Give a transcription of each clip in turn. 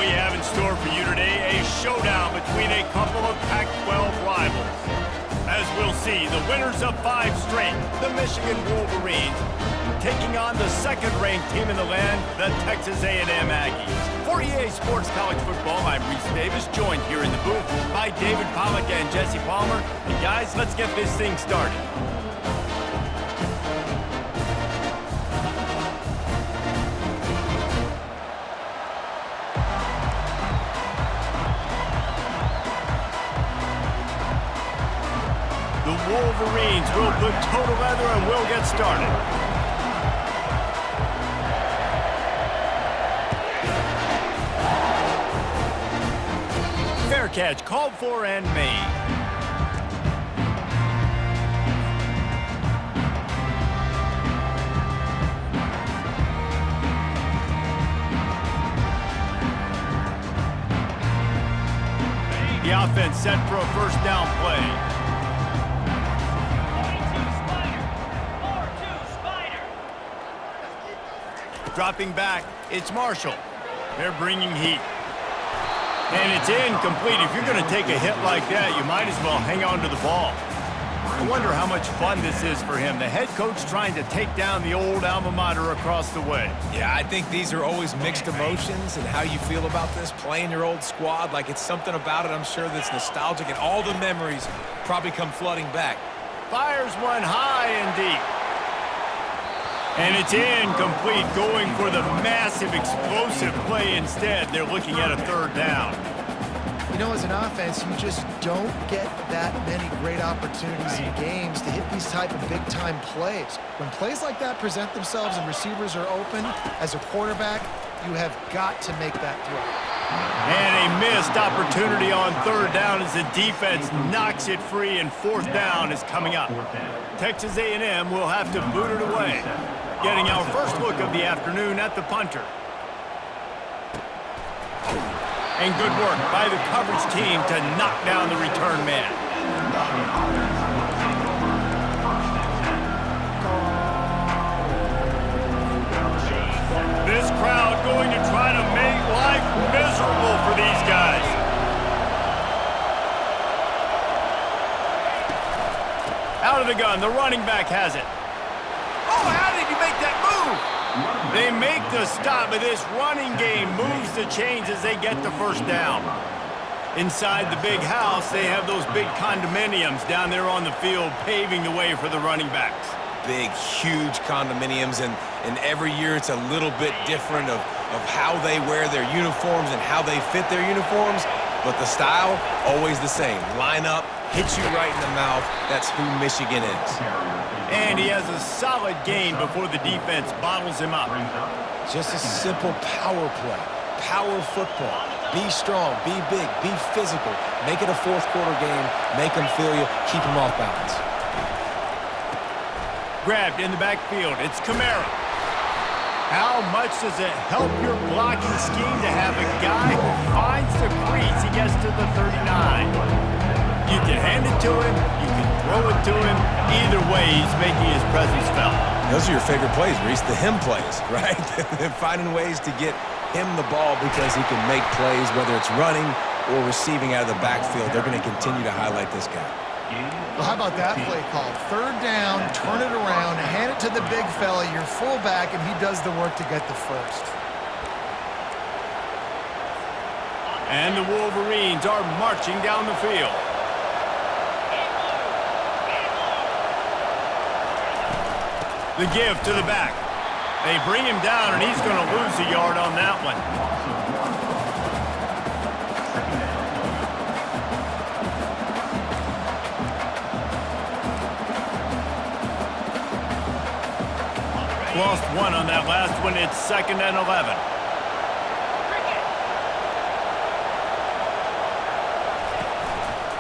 we have in store for you today, a showdown between a couple of Pac-12 rivals. As we'll see, the winners of 5 straight, the Michigan Wolverines, taking on the second-ranked team in the land, the Texas A&M Aggies. For EA Sports College Football, I'm Reese Davis, joined here in the booth by David Pollack and Jesse Palmer. And guys, let's get this thing started. The Wolverines will put total leather and we'll get started. Fair catch called for and made. The offense set for a first down play. Dropping back, it's Marshall. They're bringing heat. And it's incomplete. If you're going to take a hit like that, you might as well hang on to the ball. I wonder how much fun this is for him. The head coach trying to take down the old alma mater across the way. Yeah, I think these are always mixed emotions and how you feel about this, playing your old squad. Like, it's something about it, I'm sure, that's nostalgic, and all the memories probably come flooding back. Fires one high and deep. And it's incomplete, going for the massive explosive play instead. They're looking at a third down. You know, as an offense, you just don't get that many great opportunities in games to hit these type of big-time plays. When plays like that present themselves and receivers are open, as a quarterback, you have got to make that throw. And a missed opportunity on third down as the defense knocks it free, and fourth down is coming up. Texas A&M will have to boot it away. Getting our first look of the afternoon at the punter. And good work by the coverage team to knock down the return man. This crowd going to try to make life miserable for these guys. Out of the gun, the running back has it. Oh, how did you make that move? They make the stop, but this running game moves the chains as they get the first down. Inside the big house, they have those big condominiums down there on the field paving the way for the running backs. Big, huge condominiums, and every year it's a little bit different of how they wear their uniforms and how they fit their uniforms, but the style, always the same. Line up, hit you right in the mouth. That's who Michigan is. And he has a solid gain before the defense bottles him up. Just a simple power play, power football. Be strong, be big, be physical. Make it a fourth quarter game. Make them feel you, keep them off balance. Grabbed in the backfield, it's Kamara. How much does it help your blocking scheme to have a guy who finds the crease? He gets to the 39. You can hand it to him, you can throw it to him. Either way, he's making his presence felt. Those are your favorite plays, Reese, the him plays, right? They're finding ways to get him the ball because he can make plays, whether it's running or receiving out of the backfield. They're going to continue to highlight this guy. Well, how about that play call? Third down, turn it around, hand it to the big fella, your fullback, and he does the work to get the first. And the Wolverines are marching down the field. The give to the back. They bring him down, and he's going to lose a yard on that one. Lost one on that last one. It's 2nd and 11.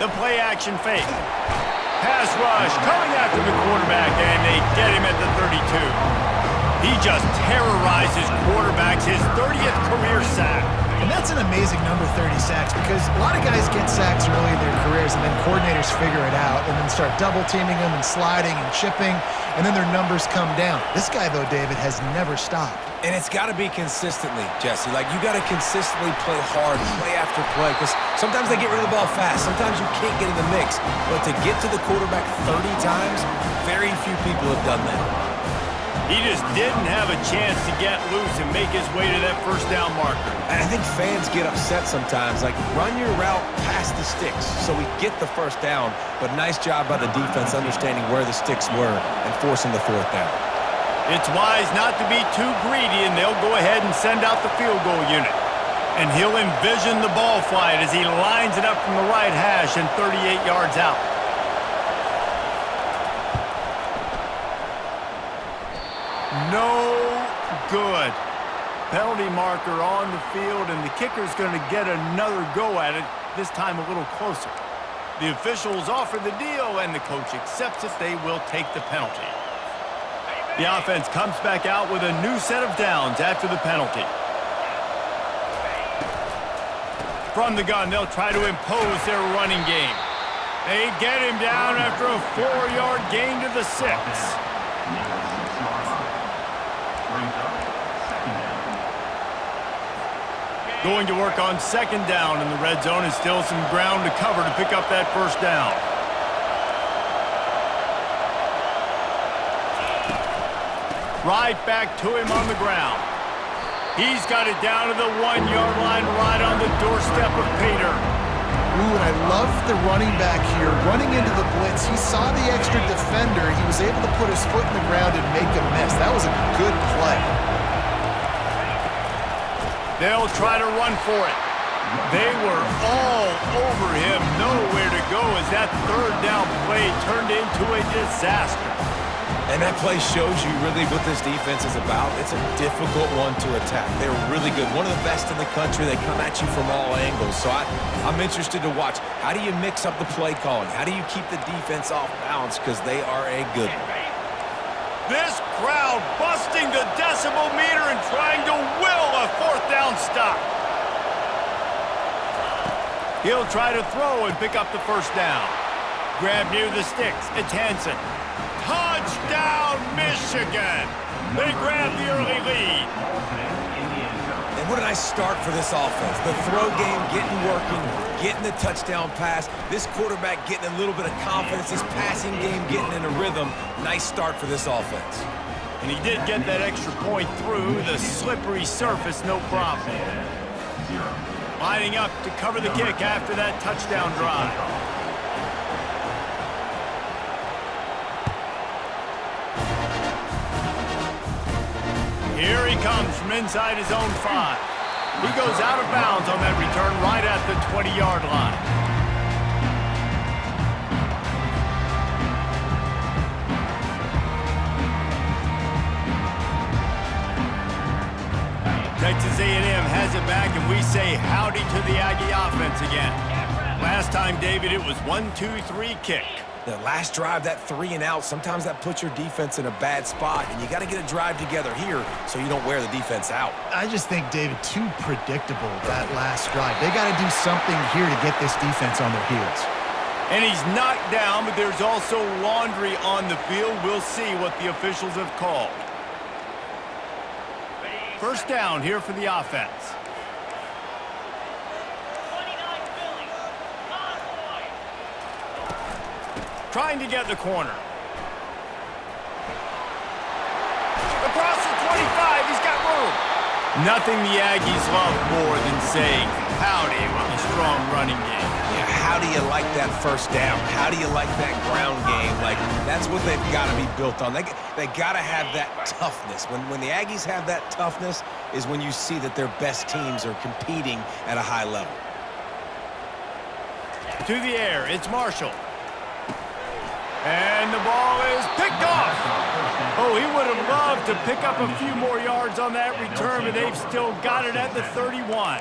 The play action fake. Pass rush coming after the quarterback, and they get him at the 32. He just terrorizes quarterbacks, his 30th career sack. And that's an amazing number, 30 sacks, because a lot of guys get sacks early in their careers and then coordinators figure it out and then start double teaming them and sliding and chipping, and then their numbers come down. This guy, though, David, has never stopped. And it's got to be consistently, Jesse. Like, you got to consistently play hard, play after play, because sometimes they get rid of the ball fast. Sometimes you can't get in the mix. But to get to the quarterback 30 times, very few people have done that. He just didn't have a chance to get loose and make his way to that first down marker. And I think fans get upset sometimes. Like, run your route past the sticks so we get the first down. But nice job by the defense understanding where the sticks were and forcing the fourth down. It's wise not to be too greedy, and they'll go ahead and send out the field goal unit. And he'll envision the ball flight as he lines it up from the right hash and 38 yards out. No good. Penalty marker on the field, and the kicker's going to get another go at it, this time a little closer. The officials offer the deal, and the coach accepts it. They will take the penalty. The offense comes back out with a new set of downs after the penalty. From the gun, they'll try to impose their running game. They get him down after a 4-yard gain to the 6. Going to work on second down in the red zone, and still some ground to cover to pick up that first down. Right back to him on the ground. He's got it down to the 1-yard line, right on the doorstep of Pater. Ooh, and I love the running back here. Running into the blitz, he saw the extra defender. He was able to put his foot in the ground and make a miss. That was a good play. They'll try to run for it. They were all over him, nowhere to go as that third down play turned into a disaster. And that play shows you really what this defense is about. It's a difficult one to attack. They're really good. One of the best in the country. They come at you from all angles. So I'm interested to watch. How do you mix up the play calling? How do you keep the defense off balance? Because they are a good one. This crowd busting the decibel meter and trying to will a fourth down stop. He'll try to throw and pick up the first down. Grab near the sticks. It's Hansen. Touchdown, Michigan! They grab the early lead. And what a nice start for this offense. The throw game getting working, getting the touchdown pass. This quarterback getting a little bit of confidence. This passing game getting in a rhythm. Nice start for this offense. And he did get that extra point through the slippery surface, no problem. Lining up to cover the kick after that touchdown drive. Here he comes from inside his own 5. He goes out of bounds on that return right at the 20-yard line. Texas A&M has it back, and we say howdy to the Aggie offense again. Last time, David, it was 1-2-3 kick. The last drive, that 3 and out, sometimes that puts your defense in a bad spot, and you got to get a drive together here so you don't wear the defense out. I just think, David, too predictable, that last drive. They got to do something here to get this defense on their heels. And he's knocked down, but there's also laundry on the field. We'll see what the officials have called. First down here for the offense. Trying to get the corner. Across the 25, he's got room. Nothing the Aggies love more than saying howdy with a strong running game. Yeah, how do you like that first down? How do you like that ground game? Like, that's what they've got to be built on. They got to have that toughness. When the Aggies have that toughness is when you see that their best teams are competing at a high level. To the air, it's Marshall. And the ball is picked off. Oh, he would have loved to pick up a few more yards on that return, but they've still got it at the 31.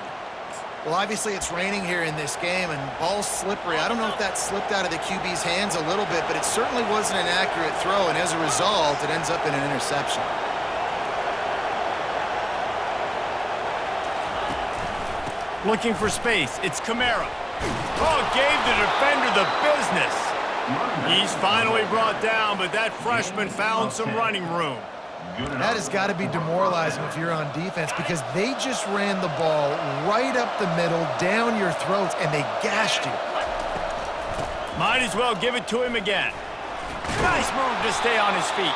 Well, obviously it's raining here in this game, and ball's slippery. I don't know if that slipped out of the QB's hands a little bit, but it certainly wasn't an accurate throw, and as a result, it ends up in an interception. Looking for space. It's Kamara. Oh, gave the defender the business. He's finally brought down, but that freshman found some running room. That has got to be demoralizing if you're on defense because they just ran the ball right up the middle, down your throats, and they gashed you. Might as well give it to him again. Nice move to stay on his feet.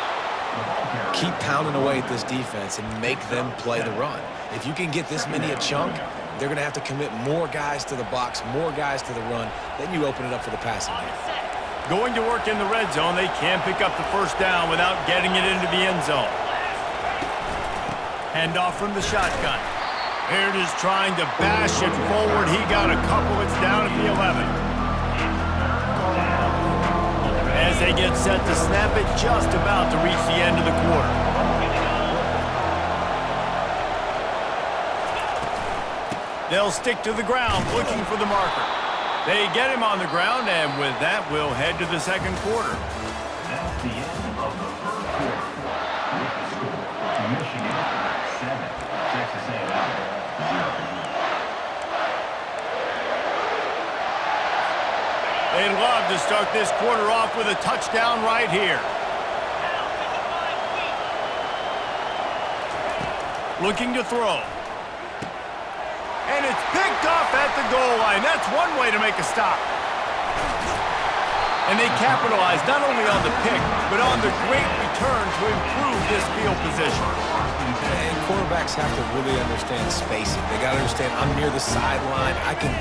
Keep pounding away at this defense and make them play the run. If you can get this many a chunk, they're going to have to commit more guys to the box, more guys to the run. Then you open it up for the passing game. Going to work in the red zone, they can't pick up the first down without getting it into the end zone. Handoff from the shotgun. Here it is trying to bash it forward. He got a couple. It's down at the 11. As they get set to snap it, just about to reach the end of the quarter. They'll stick to the ground looking for the marker. They get him on the ground, and with that, we'll head to the second quarter. That's the end of the first quarter. With the score, Michigan 7, Texas A&M 0. They'd love to start this quarter off with a touchdown right here. Looking to throw. And it's picked off at the goal line. That's one way to make a stop. And they capitalize not only on the pick, but on the great return to improve this field position. And quarterbacks have to really understand spacing. They got to understand I'm near the sideline. I can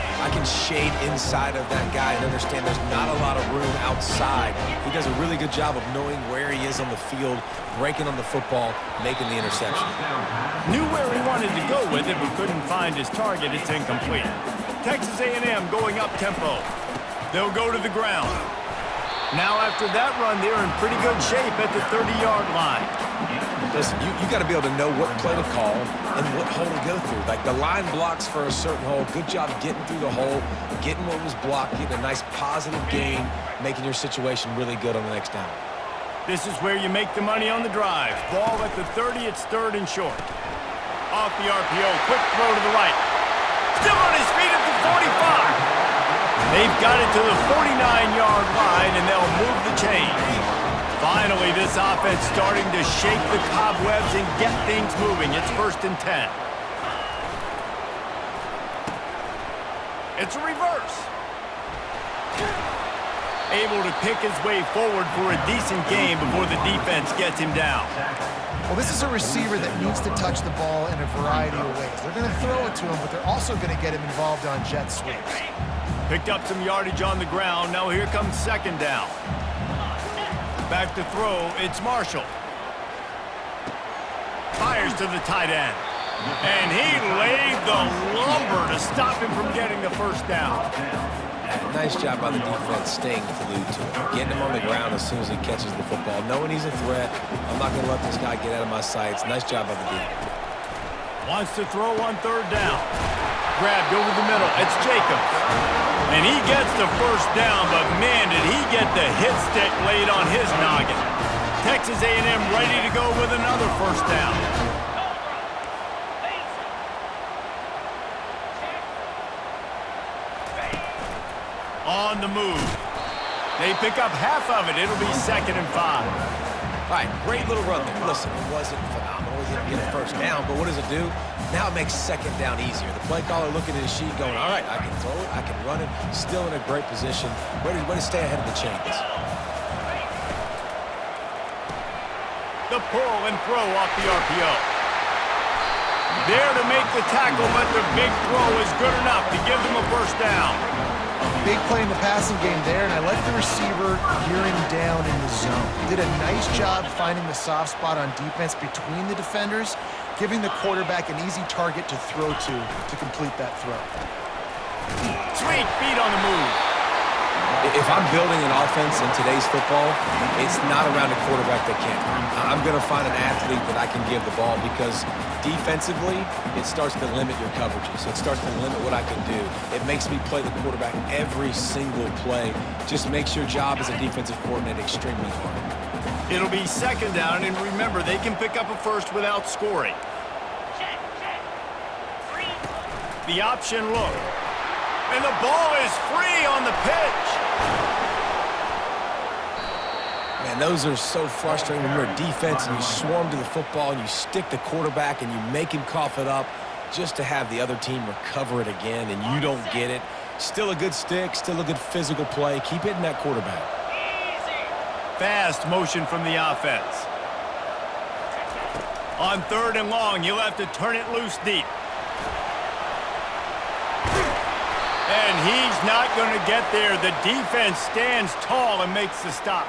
shade inside of that guy and understand there's not a lot of room outside. He does a really good job of knowing where he is on the field, breaking on the football, making the interception. Knew where he wanted to go with it, but couldn't find his target. It's incomplete. Texas A&M going up tempo. They'll go to the ground. Now after that run, they're in pretty good shape at the 30-yard line. Listen, you got to be able to know what play to call and what hole to go through. Like the line blocks for a certain hole. Good job getting through the hole, getting what was blocked, getting a nice positive gain, making your situation really good on the next down. This is where you make the money on the drive. Ball at the 30, it's third and short. Off the RPO, quick throw to the right. Still on his feet at the 45. They've got it to the 49-yard line, and they'll move the chains. Finally, this offense starting to shake the cobwebs and get things moving. It's 1st and 10. It's a reverse. Able to pick his way forward for a decent game before the defense gets him down. Well, this is a receiver that needs to touch the ball in a variety of ways. They're going to throw it to him, but they're also going to get him involved on jet sweeps. Picked up some yardage on the ground. Now here comes second down. Back to throw. It's Marshall. Fires to the tight end. And he laid the lumber to stop him from getting the first down. Nice job by the defense staying glued to him, getting him on the ground as soon as he catches the football, knowing he's a threat. I'm not going to let this guy get out of my sights. Nice job by the D. Wants to throw on third down. Grabbed over the middle. It's Jacobs. And he gets the first down, but man, did he get the hit stick laid on his noggin. Texas A&M ready to go with another first down. On the move. They pick up half of it. It'll be 2nd and 5. All right, great little run there. Listen, it wasn't phenomenal. He didn't get a first down, but what does it do? Now it makes second down easier. The play caller looking at his sheet going, all right, I can throw it, I can run it. Still in a great position. Way to stay ahead of the chains. The pull and throw off the RPO. There to make the tackle, but the big throw is good enough to give them a first down. Big play in the passing game there, and I like the receiver gearing down in the zone. Did a nice job finding the soft spot on defense between the defenders, giving the quarterback an easy target to throw to complete that throw. Sweet feet on the move. If I'm building an offense in today's football, it's not around a quarterback that can't run. I'm going to find an athlete that I can give the ball because defensively, it starts to limit your coverages. It starts to limit what I can do. It makes me play the quarterback every single play. Just makes your job as a defensive coordinator extremely hard. It'll be 2nd down, and remember, they can pick up a first without scoring. The option look. And the ball is free on the pitch. Man, those are so frustrating when you're a defense and you swarm to the football and you stick the quarterback and you make him cough it up just to have the other team recover it again and you don't get it. Still a good stick, still a good physical play. Keep hitting that quarterback. Fast motion from the offense. On 3rd and long, you'll have to turn it loose deep. And he's not going to get there. The defense stands tall and makes the stop.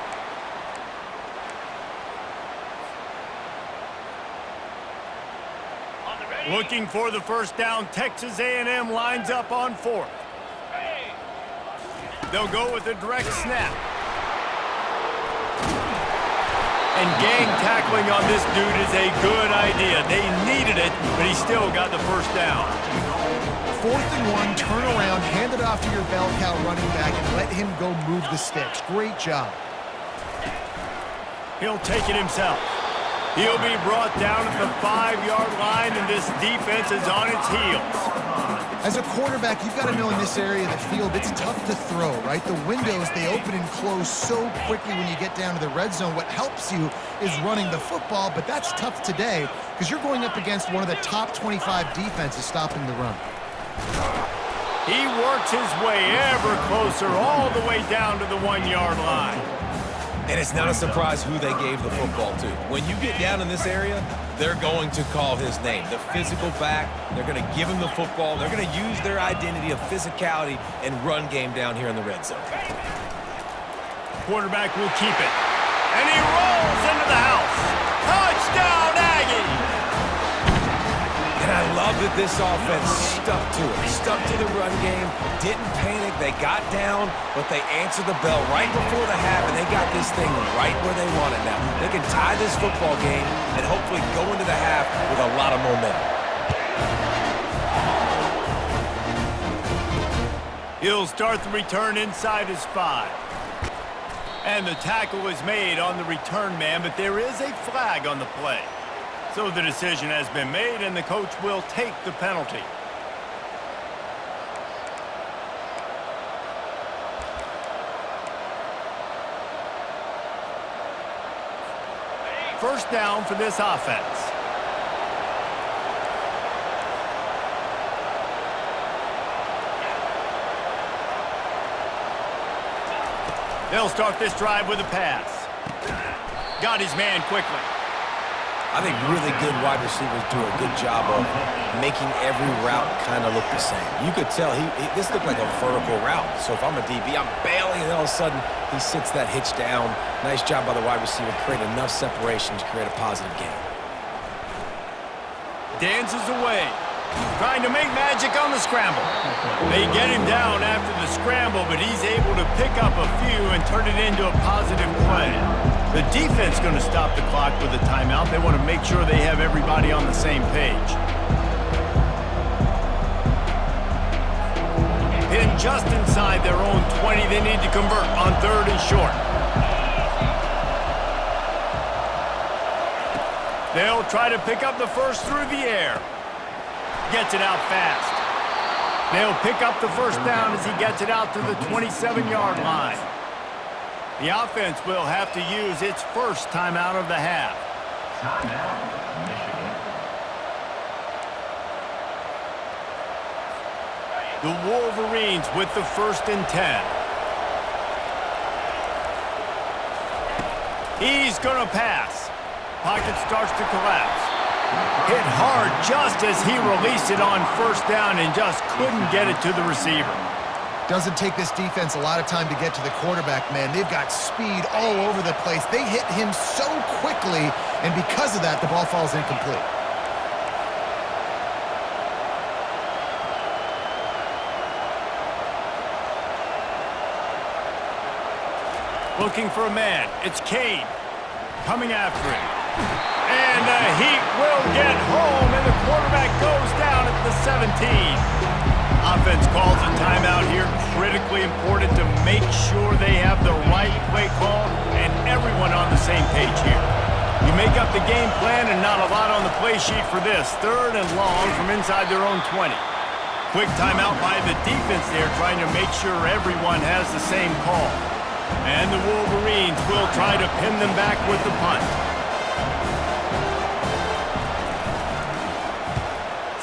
Looking for the first down, Texas A&M lines up on 4th. They'll go with a direct snap. And gang tackling on this dude is a good idea. They needed it, but he still got the first down. 4th and 1, turn around, hand it off to your bell cow running back, and let him go move the sticks. Great job. He'll take it himself. He'll be brought down at the 5-yard line, and this defense is on its heels. As a quarterback, you've got to know in this area of the field, it's tough to throw, right? The windows, they open and close so quickly when you get down to the red zone. What helps you is running the football, but that's tough today because you're going up against one of the top 25 defenses stopping the run. He works his way ever closer all the way down to the 1-yard line. And it's not a surprise who they gave the football to. When you get down in this area, they're going to call his name. The physical back, they're going to give him the football. They're going to use their identity of physicality and run game down here in the red zone. Quarterback will keep it. And he rolls into the house. Touchdown, Aggie! And I love that this offense stuck to it, stuck to the run game, didn't panic. They got down, but they answered the bell right before the half, and they got this thing right where they want it now. They can tie this football game and hopefully go into the half with a lot of momentum. He'll start the return inside his 5. And the tackle is made on the return man, but there is a flag on the play. So the decision has been made, and the coach will take the penalty. First down for this offense. They'll start this drive with a pass. Got his man quickly. I think really good wide receivers do a good job of making every route kind of look the same. You could tell this looked like a vertical route. So if I'm a DB, I'm bailing, and all of a sudden he sits that hitch down. Nice job by the wide receiver, create enough separation to create a positive gain. Dances away, trying to make magic on the scramble. They get him down after the scramble, but he's able to pick up a few and turn it into a positive play. The defense going to stop the clock with a timeout. They want to make sure they have everybody on the same page. Pinned just inside their own 20. They need to convert on 3rd and short. They'll try to pick up the first through the air. Gets it out fast. They'll pick up the first down as he gets it out to the 27-yard line. The offense will have to use its first timeout of the half. Timeout, Michigan. The Wolverines with the 1st and 10. He's going to pass. Pocket starts to collapse. Hit hard just as he released it on 1st down and just couldn't get it to the receiver. Doesn't take this defense a lot of time to get to the quarterback, man. They've got speed all over the place. They hit him so quickly, and because of that, the ball falls incomplete. Looking for a man. It's Kane coming after him. And the heat will get home, and the quarterback goes down at the 17. Offense calls a timeout here. Critically important to make sure they have the right play call and everyone on the same page here. You make up the game plan and not a lot on the play sheet for this. 3rd and long from inside their own 20. Quick timeout by the defense there, trying to make sure everyone has the same call. And the Wolverines will try to pin them back with the punt.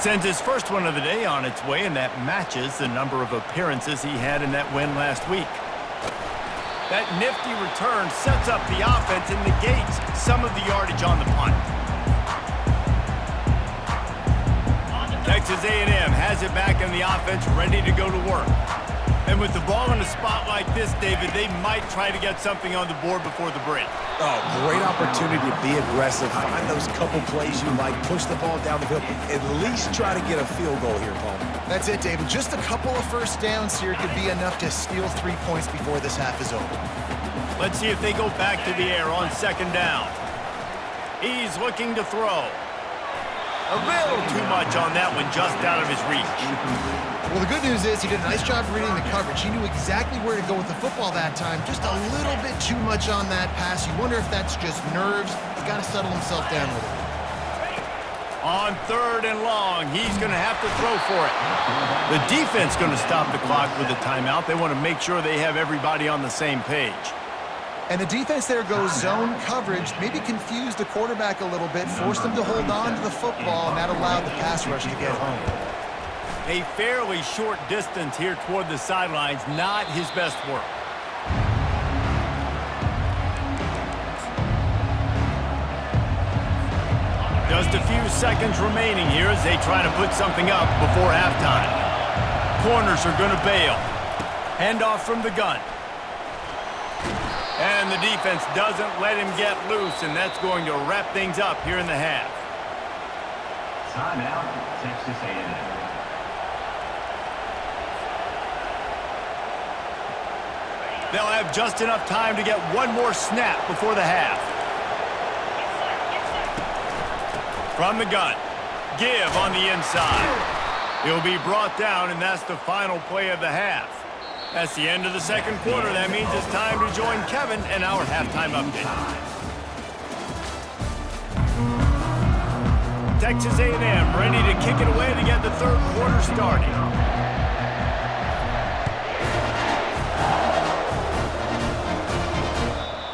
Sends his first one of the day on its way, and that matches the number of appearances he had in that win last week. That nifty return sets up the offense and negates some of the yardage on the punt. Texas A&M has it back in the offense, ready to go to work. And with the ball in a spot like this, David, they might try to get something on the board before the break. Oh, great opportunity to be aggressive. Find those couple plays you like. Push the ball down the field. At least try to get a field goal here, Paul. That's it, David. Just a couple of first downs here could be enough to steal 3 points before this half is over. Let's see if they go back to the air on second down. He's looking to throw. A little too much on that one, just out of his reach. Well, the good news is he did a nice job reading the coverage. He knew exactly where to go with the football that time. Just a little bit too much on that pass. You wonder if that's just nerves. He's got to settle himself down a little bit. On third and long, he's going to have to throw for it. The defense going to stop the clock with a timeout. They want to make sure they have everybody on the same page. And the defense there goes zone coverage, maybe confused the quarterback a little bit, forced him to hold on to the football, and that allowed the pass rush to get home. A fairly short distance here toward the sidelines, not his best work. Just a few seconds remaining here as they try to put something up before halftime. Corners are going to bail. Handoff from the gun. And the defense doesn't let him get loose, and that's going to wrap things up here in the half. Timeout, Texas A&M. They'll have just enough time to get one more snap before the half. From the gun, give on the inside. He'll be brought down, and that's the final play of the half. That's the end of the second quarter. That means it's time to join Kevin and our halftime update. Texas A&M ready to kick it away to get the third quarter started.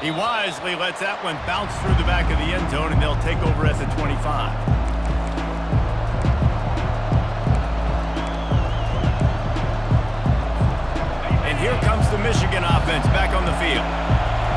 He wisely lets that one bounce through the back of the end zone, and they'll take over at the 25. Here comes the Michigan offense back on the field.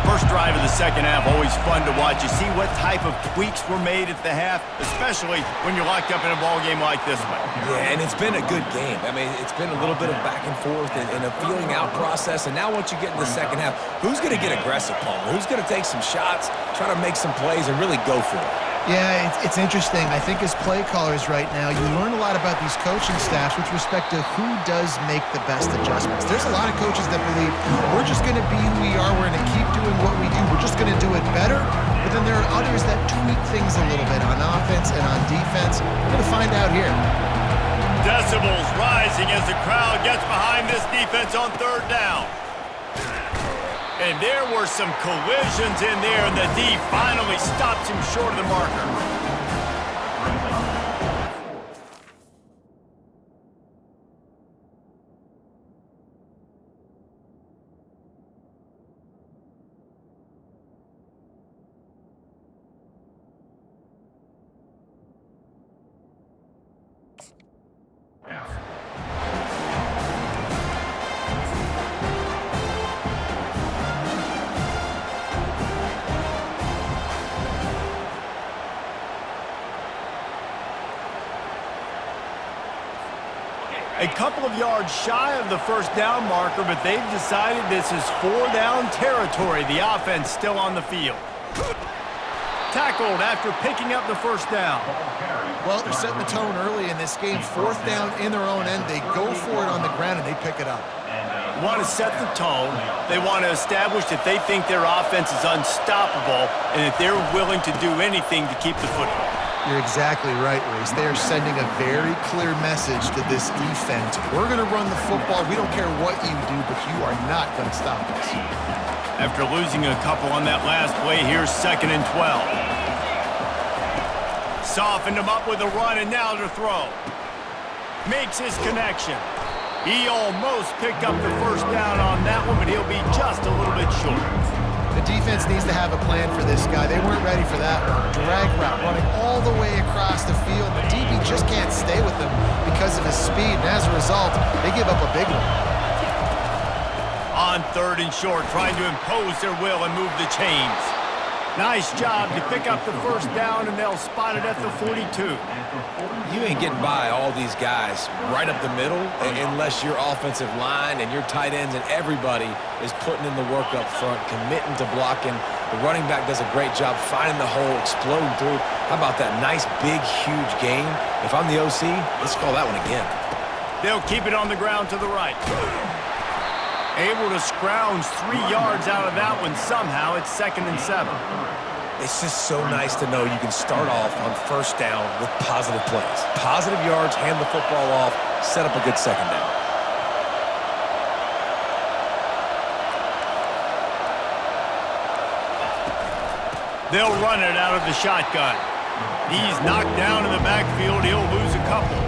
First drive of the second half, always fun to watch. You see what type of tweaks were made at the half, especially when you're locked up in a ball game like this one. Yeah, and it's been a good game. I mean, it's been a little bit of back and forth and a feeling out process. And now once you get in the second half, who's going to get aggressive, Palmer? Who's going to take some shots, try to make some plays, and really go for it? Yeah, it's interesting. I think as play callers right now, you learn a lot about these coaching staffs with respect to who does make the best adjustments. There's a lot of coaches that believe we're just going to be who we are. We're going to keep doing what we do. We're just going to do it better. But then there are others that tweak things a little bit on offense and on defense. We're going to find out here. Decibels rising as the crowd gets behind this defense on third down. And there were some collisions in there, and the D finally stops him short of the marker. A couple of yards shy of the first down marker, but they've decided this is 4-down territory. The offense still on the field. Tackled after picking up the first down. Well, they're setting the tone early in this game. Fourth down in their own end. They go for it on the ground, and they pick it up. Want to set the tone. They want to establish that they think their offense is unstoppable and that they're willing to do anything to keep the football. You're exactly right, Reese. They are sending a very clear message to this defense. We're going to run the football. We don't care what you do, but you are not going to stop us. After losing a couple on that last play, here's 2nd and 12. Softened him up with a run, and now to throw. Makes his connection. He almost picked up the first down on that one, but he'll be just a little bit short. The defense needs to have a plan for this guy. They weren't ready for that one. Drag route running all the way across the field. The DB just can't stay with him because of his speed, and as a result, they give up a big one. On 3rd and short, trying to impose their will and move the chains. Nice job to pick up the first down, and they'll spot it at the 42. You ain't getting by all these guys right up the middle unless your offensive line and your tight ends and everybody is putting in the work up front, committing to blocking. The running back does a great job finding the hole, exploding through. How about that nice, big, huge gain? If I'm the OC, let's call that one again. They'll keep it on the ground to the right. Able to scrounge 3 yards out of that one somehow. It's 2nd and 7. It's just so nice to know you can start off on first down with positive plays. Positive yards, hand the football off, set up a good second down. They'll run it out of the shotgun. He's knocked down in the backfield. He'll lose a couple.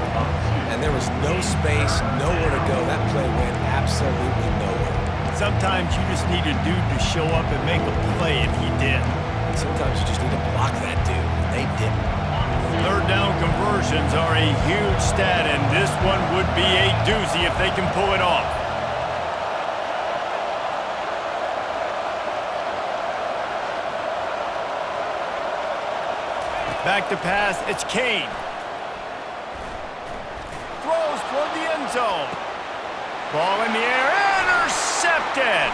And there was no space, nowhere to go. That play went absolutely nowhere. Sometimes you just need a dude to show up and make a play, and he did. And sometimes you just need to block that dude, and they didn't. 3rd down conversions are a huge stat, and this one would be a doozy if they can pull it off. Back to pass, it's Kane. Throws toward the end zone. Ball in the air, intercepted.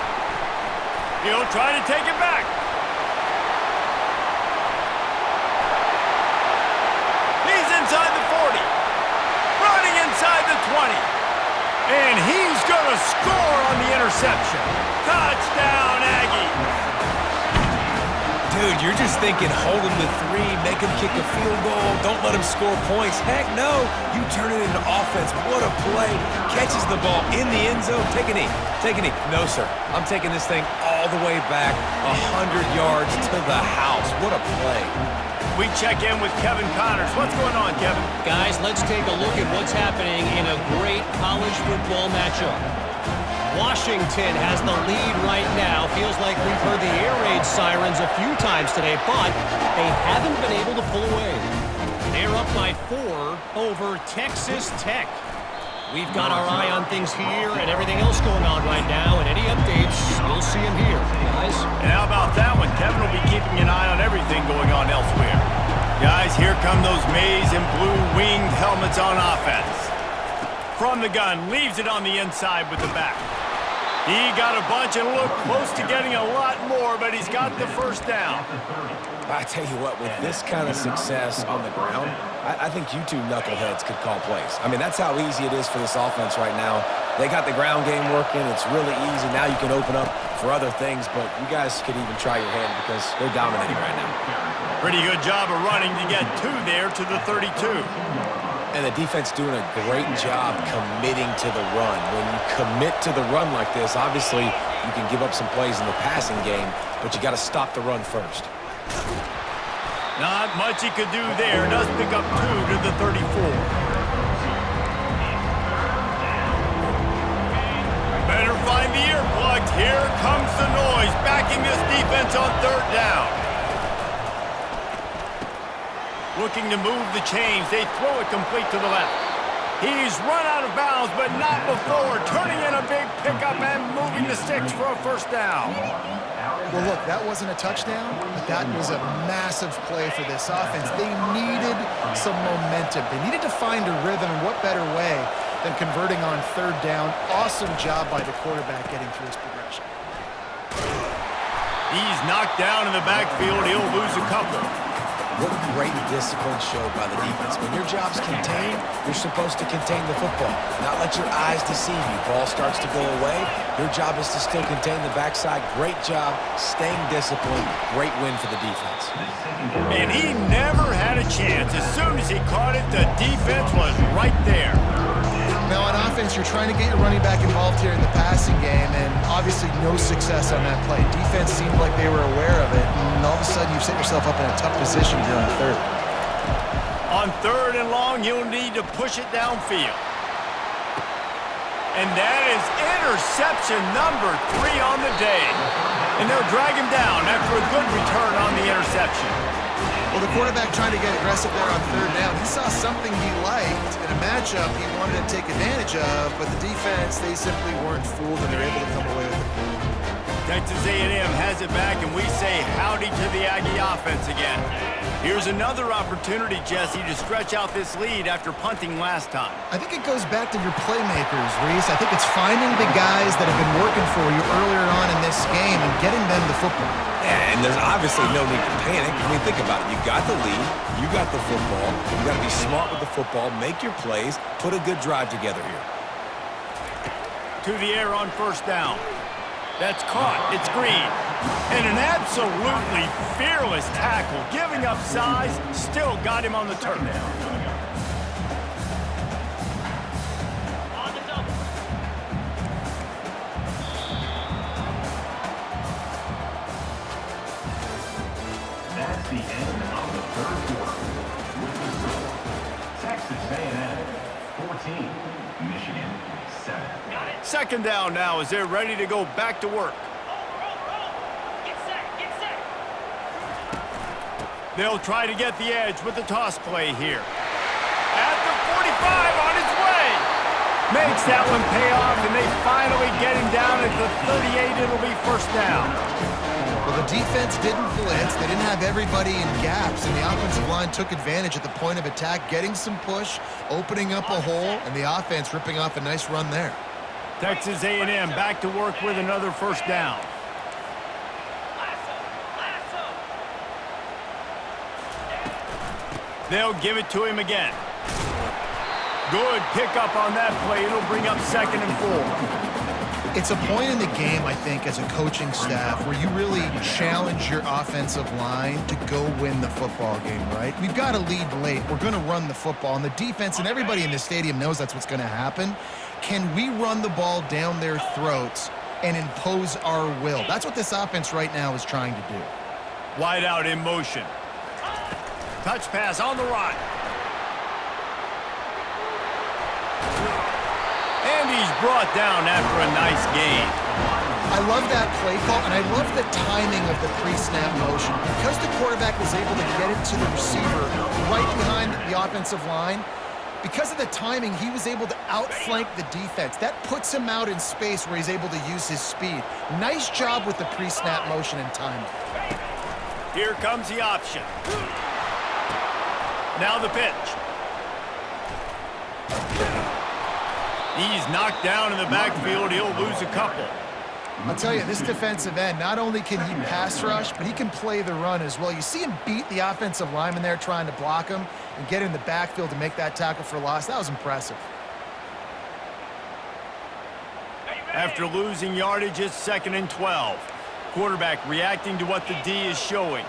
He'll try to take it back. He's inside the 40. Running inside the 20. And he's going to score on the interception. Touchdown, Aggies. Dude, you're just thinking hold him to 3, make him kick a field goal, don't let him score points. Heck no, you turn it into offense. What a play. Catches the ball in the end zone. Take a knee. Take a knee. No, sir. I'm taking this thing all the way back 100 yards to the house. What a play. We check in with Kevin Connors. What's going on, Kevin? Guys, let's take a look at what's happening in a great college football matchup. Washington has the lead right now. Feels like we've heard the air raid sirens a few times today, but they haven't been able to pull away. They're up by 4 over Texas Tech. We've got our eye on things here and everything else going on right now, and any updates, you'll see them here, guys. And how about that one? Kevin will be keeping an eye on everything going on elsewhere. Guys, here come those maize and blue winged helmets on offense. From the gun, leaves it on the inside with the back. He got a bunch and looked close to getting a lot more, but he's got the first down. I tell you what, with this kind of success on the ground, I think you two knuckleheads could call plays. I mean, that's how easy it is for this offense right now. They got the ground game working. It's really easy. Now you can open up for other things, but you guys could even try your hand because they're dominating right now. Pretty good job of running to get 2 there to the 32. And the defense doing a great job committing to the run. When you commit to the run like this, obviously you can give up some plays in the passing game, but you got to stop the run first. Not much he could do there. Does pick up 2 to the 34. Better find the earplugs. Here comes the noise, backing this defense on 3rd down. Looking to move the chains. They throw it complete to the left. He's run out of bounds, but not before. Turning in a big pickup and moving the sticks for a first down. Well, look, that wasn't a touchdown, but that was a massive play for this offense. They needed some momentum. They needed to find a rhythm, and what better way than converting on 3rd down. Awesome job by the quarterback getting through his progression. He's knocked down in the backfield. He'll lose a couple. What great discipline showed by the defense. When your job's contained, you're supposed to contain the football, not let your eyes deceive you. Ball starts to go away. Your job is to still contain the backside. Great job staying disciplined. Great win for the defense. And he never had a chance. As soon as he caught it, the defense was right there. Now on offense, you're trying to get your running back involved here in the passing game, and obviously no success on that play. Defense seemed like they were aware of it, and all of a sudden you've set yourself up in a tough position here on 3rd. On 3rd and long, you'll need to push it downfield. And that is interception number 3 on the day. And they'll drag him down after a good return on the interception. Well, the quarterback trying to get aggressive there on third down. He saw something he liked in a matchup he wanted to take advantage of, but the defense, they simply weren't fooled, and they're able to come away with it. Texas A&M has it back, and we say howdy to the Aggie offense again. Here's another opportunity, Jesse, to stretch out this lead after punting last time. I think it goes back to your playmakers, Reese. I think it's finding the guys that have been working for you earlier on in this game and getting them the football. Yeah, and there's obviously no need to panic. I mean, think about it. You got the lead. You got the football. You got to be smart with the football, make your plays, put a good drive together here. To the air on first down. That's caught. It's Green. And an absolutely fearless tackle. Giving up size, still got him on the turn. That's the end of the third quarter. With the score, Texas A&M 14, Michigan 7. Second down now as they're ready to go back to work. They'll try to get the edge with the toss play here. At the 45 on his way. Makes that one pay off, and they finally get him down at the 38. It'll be first down. Well, the defense didn't blitz. They didn't have everybody in gaps, and the offensive line took advantage at the point of attack, getting some push, opening up a hole, and the offense ripping off a nice run there. Texas A&M back to work with another first down. They'll give it to him again. Good pickup on that play. It'll bring up 2nd and 4. It's a point in the game, I think, as a coaching staff where you really challenge your offensive line to go win the football game, right? We've got to lead late. We're going to run the football. And the defense and everybody in the stadium knows that's what's going to happen. Can we run the ball down their throats and impose our will? That's what this offense right now is trying to do. Wide out in motion. Touch pass on the right. And he's brought down after a nice gain. I love that play call, and I love the timing of the pre-snap motion. Because the quarterback was able to get it to the receiver right behind the offensive line, because of the timing, he was able to outflank the defense. That puts him out in space where he's able to use his speed. Nice job with the pre-snap motion and timing. Here comes the option. Now the pitch. He's knocked down in the backfield. He'll lose a couple. I'll tell you, this defensive end, not only can he pass rush, but he can play the run as well. You see him beat the offensive lineman there trying to block him and get in the backfield to make that tackle for loss. That was impressive. After losing yardage, it's 2nd and 12. Quarterback reacting to what the D is showing.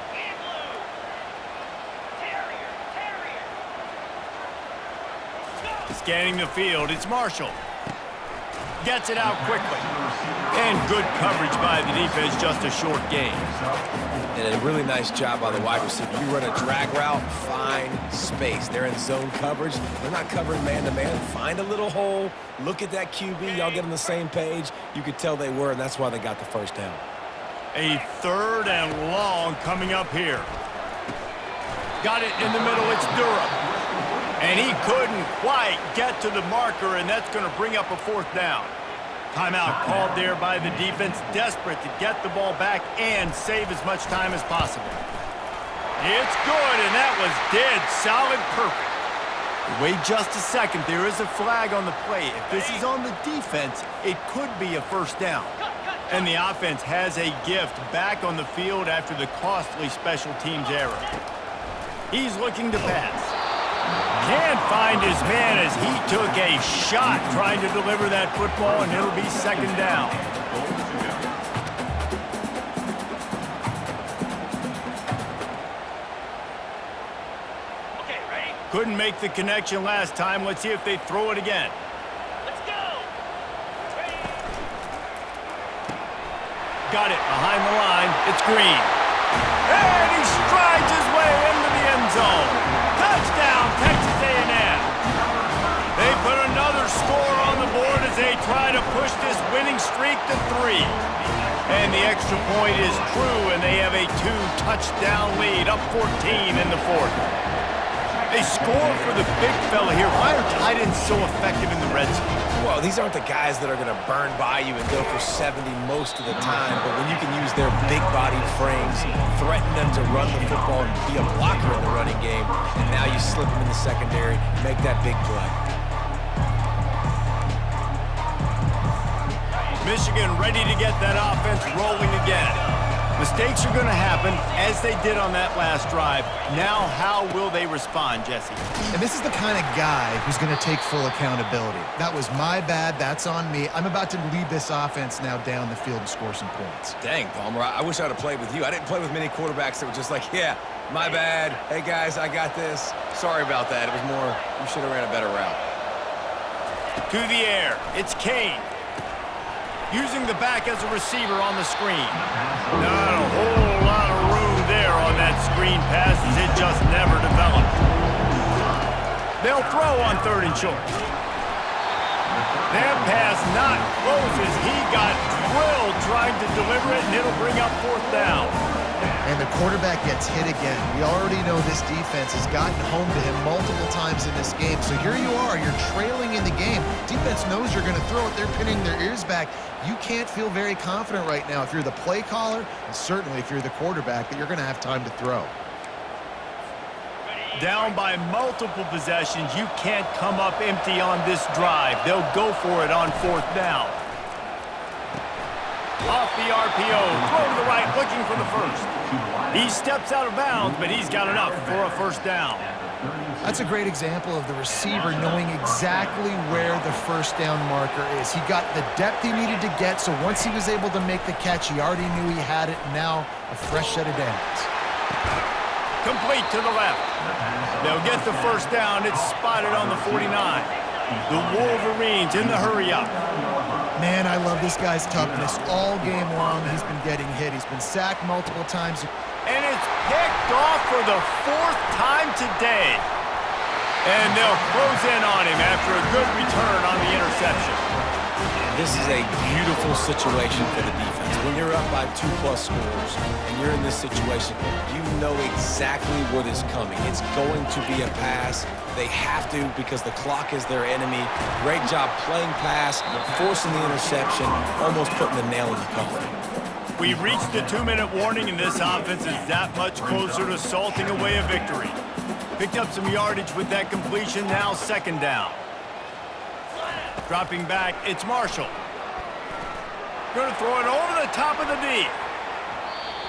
Scanning the field, it's Marshall. Gets it out quickly. And good coverage by the defense, just a short gain. And a really nice job by the wide receiver. You run a drag route, find space. They're in zone coverage. They're not covering man-to-man. Find a little hole. Look at that QB. Y'all get on the same page. You could tell they were, and that's why they got the first down. A 3rd and long coming up here. Got it in the middle. It's Durham. And he couldn't quite get to the marker, and that's going to bring up a 4th down. Timeout called there by the defense, desperate to get the ball back and save as much time as possible. It's good, and that was dead solid perfect. Wait just a second. There is a flag on the play. If this is on the defense, it could be a first down. And the offense has a gift back on the field after the costly special teams error. He's looking to pass. Can't find his man as he took a shot trying to deliver that football, and it'll be 2nd down. Okay, ready? Couldn't make the connection last time. Let's see if they throw it again. Let's go. Ready? Got it behind the line. It's Green. And he strides his way into the end zone. Touchdown, Texas A&M. They put another score on the board as they try streak to 3. And the extra point is true, and they have a 2-touchdown lead, up 14 in the 4th. They score for the big fella here. Why are tight ends so effective in the red zone? Well, these aren't the guys that are going to burn by you and go for 70 most of the time, but when you can use their big-bodied frames, threaten them to run the football and be a blocker in the running game, and now you slip them in the secondary, make that big play. Michigan ready to get that offense rolling again. Mistakes are going to happen, as they did on that last drive. Now, how will they respond, Jesse? And this is the kind of guy who's going to take full accountability. That was my bad. That's on me. I'm about to lead this offense now down the field and score some points. Dang, Palmer, I wish I would have played with you. I didn't play with many quarterbacks that were just like, yeah, my bad. Hey, guys, I got this. Sorry about that. It was more, you should have ran a better route. To the air. It's Kane. Using the back as a receiver on the screen. Not a whole lot of room there on that screen pass, as it just never developed. They'll throw on 3rd and short. That pass not close as he got drilled trying to deliver it, and it'll bring up 4th down. And the quarterback gets hit again. We already know this defense has gotten home to him multiple times in this game. So here you are, you're trailing in the game. Defense knows you're going to throw it. They're pinning their ears back. You can't feel very confident right now if you're the play caller, and certainly if you're the quarterback, that you're going to have time to throw. Down by multiple possessions, you can't come up empty on this drive. They'll go for it on 4th down. Off the RPO, throw to the right, looking for the first. He steps out of bounds, but he's got enough for a 1st down. That's a great example of the receiver knowing exactly where the 1st down marker is. He got the depth he needed to get, so once he was able to make the catch, he already knew he had it. Now, a fresh set of downs. Complete to the left. They'll get the 1st down. It's spotted on the 49. The Wolverines in the hurry-up. Man, I love this guy's toughness. All game long, he's been getting hit. He's been sacked multiple times. And it's picked off for the 4th time today. And they'll close in on him after a good return on the interception. This is a beautiful situation for the defense. When you're up by 2+ scores and you're in this situation, you know exactly what is coming. It's going to be a pass. They have to because the clock is their enemy. Great job playing pass, forcing the interception, almost putting the nail in the coffin. We've reached the 2-minute warning, and this offense is that much closer to salting away a victory. Picked up some yardage with that completion, now 2nd down. Dropping back, it's Marshall. Going to throw it over the top of the D.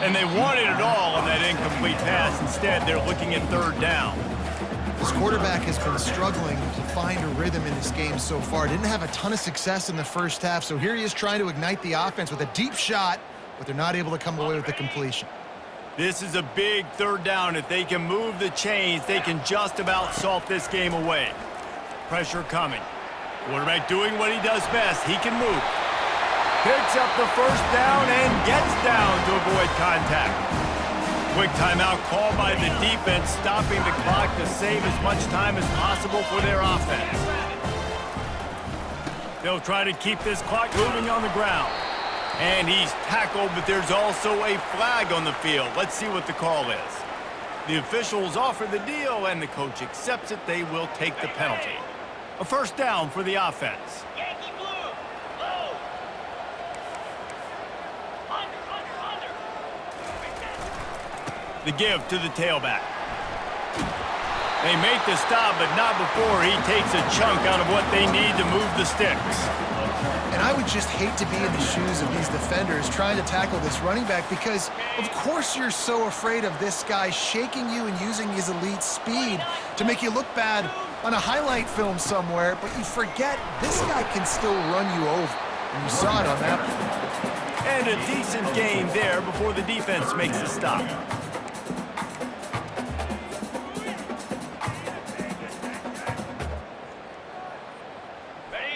And they wanted it all on that incomplete pass. Instead, they're looking at 3rd down. This quarterback has been struggling to find a rhythm in this game so far. Didn't have a ton of success in the 1st half, so here he is trying to ignite the offense with a deep shot, but they're not able to come away with the completion. This is a big 3rd down. If they can move the chains, they can just about salt this game away. Pressure coming. Quarterback doing what he does best. He can move. Picks up the 1st down and gets down to avoid contact. Quick timeout called by the defense, stopping the clock to save as much time as possible for their offense. They'll try to keep this clock moving on the ground. And he's tackled, but there's also a flag on the field. Let's see what the call is. The officials offer the deal, and the coach accepts it. They will take the penalty. A 1st down for the offense. Yankee blue. Low. Under. The give to the tailback. They make the stop, but not before he takes a chunk out of what they need to move the sticks. And I would just hate to be in the shoes of these defenders trying to tackle this running back because, of course, you're so afraid of this guy shaking you and using his elite speed to make you look bad on a highlight film somewhere, but you forget this guy can still run you over. And you saw it on that one. And a decent gain there before the defense makes the stop.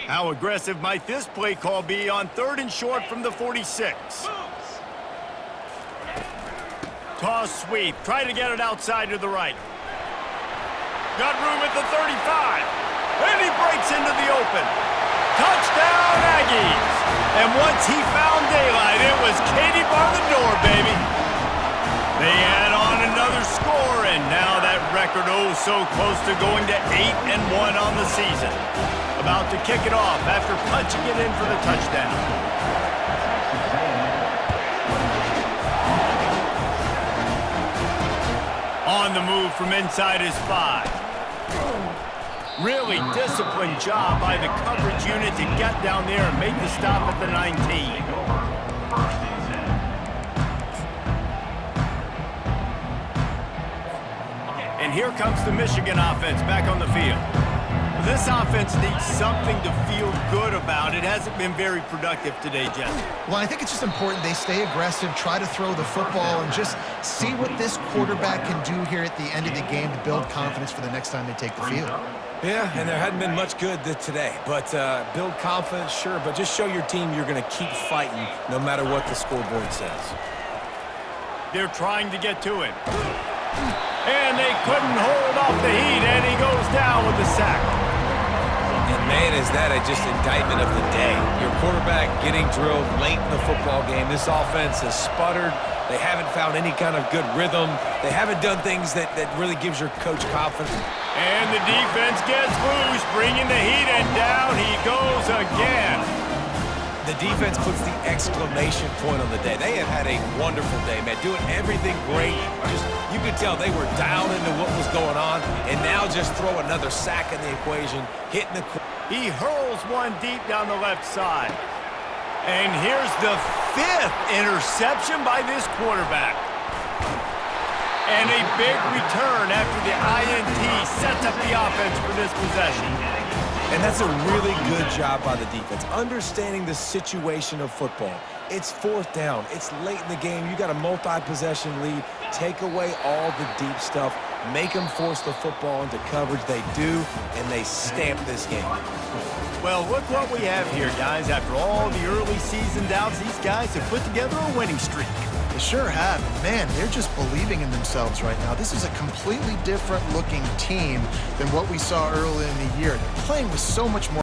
How aggressive might this play call be on 3rd and short from the 46? Toss sweep. Try to get it outside to the right. Got room at the 35. And he breaks into the open. Touchdown, Aggies! And once he found daylight, it was Katie bar the door, baby. They add on another score, and now that record so close to going to 8-1 on the season. About to kick it off after punching it in for the touchdown. On the move from inside his 5. Really disciplined job by the coverage unit to get down there and make the stop at the 19. And here comes the Michigan offense back on the field. This offense needs something to feel good about. It hasn't been very productive today, Jesse. Well, I think it's just important they stay aggressive, try to throw the football, and just see what this quarterback can do here at the end of the game to build confidence for the next time they take the field. Yeah, and there hadn't been much good today. But build confidence, sure, but just show your team you're going to keep fighting no matter what the scoreboard says. They're trying to get to him. And they couldn't hold off the heat, and he goes down with the sack. And man, is that just indictment of the day. Your quarterback getting drilled late in the football game. This offense has sputtered. They haven't found any kind of good rhythm. They haven't done things that really gives your coach confidence. And the defense gets loose, bringing the heat, and down he goes again. The defense puts the exclamation point on the day. They have had a wonderful day, man. Doing everything great. You could tell they were dialed into what was going on, and now just throw another sack in the equation, hitting the... He hurls one deep down the left side. And here's the 5th interception by this quarterback. And a big return after the INT sets up the offense for this possession. And that's a really good job by the defense, understanding the situation of football. It's 4th down. It's late in the game. You got a multi-possession lead. Take away all the deep stuff. Make them force the football into coverage. They do, and they stamp this game. Well, look what we have here, guys. After all the early season doubts, these guys have put together a winning streak. They sure have. And man, they're just believing in themselves right now. This is a completely different looking team than what we saw early in the year. They're playing with so much more